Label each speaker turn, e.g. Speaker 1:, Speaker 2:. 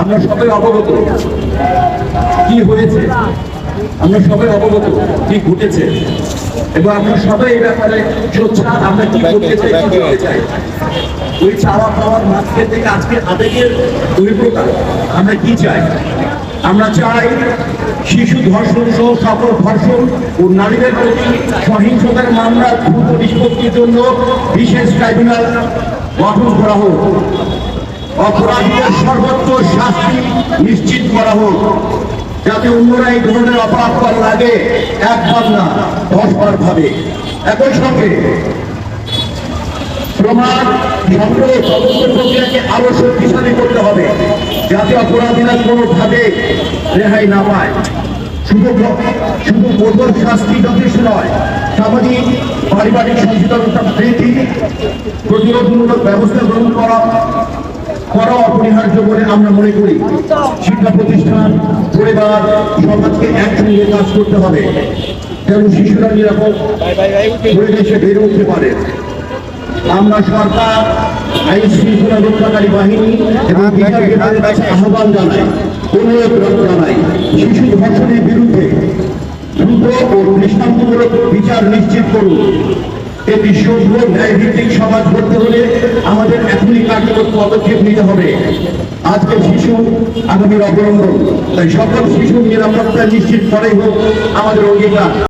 Speaker 1: আমরা সবাই অবগত কি হয়েছে, আমরা সবাই অবগত কি ঘটেছে, এবং আমরা সবাই এই ব্যাপারে সোচ্চার আমরা কি করতে চাই, কি করতে চাই। ওই চাওয়া পাওয়ার মাঝখান থেকে আজকে আবেগের বহিঃপ্রকাশ আমরা কি চাই। আমরা চাই শিশু ধর্ষণ সহ সকল ধর্ষণ ও নারীদের প্রতি সহিংসতার মামলা দ্রুত নিষ্পত্তির জন্য বিশেষ ট্রাইব্যুনাল গঠন করা হোক। অপরাধীদের সর্বোচ্চ শাস্তি নিশ্চিত করা হোক, যাতে অন্যরা এই ধরনের অপরাধ করার আগে একবার না 10 বার ভাবে। একই সঙ্গে প্রমাণ সংগ্রহ তদন্ত প্রক্রিয়াকে আরো শক্তিশালী করতে হবে, যাতে অপরাধীরা কোনোভাবে রেহাই না পায়। শুধু কঠোর শাস্তি যথেষ্ট নয়, সামাজিক পারিবারিক সচেতনতা বৃদ্ধি, প্রতিরোধমূলক ব্যবস্থা গ্রহণ করা অপরিহার্য বলে আমরা মনে করি। শিক্ষা প্রতিষ্ঠান, পরিবার, সমাজকে একসঙ্গে কাজ করতে হবে, যেন শিশুরা নিরাপদ পরিবেশে বেড়ে উঠতে পারে। আমরা সরকার, আইন শৃঙ্খলা রক্ষাকারী বাহিনী এবং বিচারকের কাছে আহ্বান জানাই, অনুরোধ জানাই, শিশু ধর্ষণের বিরুদ্ধে দ্রুত ও দৃষ্টান্তমূলক বিচার নিশ্চিত করুন। এটি সভ্য ন্যায়ভিত্তিক সমাজ গড়তে হলে আমাদের এখনই কার্যকর পদক্ষেপ নিতে হবে। আজকের শিশু আগামীর অবলম্বন, তাই সকল শিশুর নিরাপত্তা নিশ্চিত করাই হোক আমাদের অঙ্গীকার।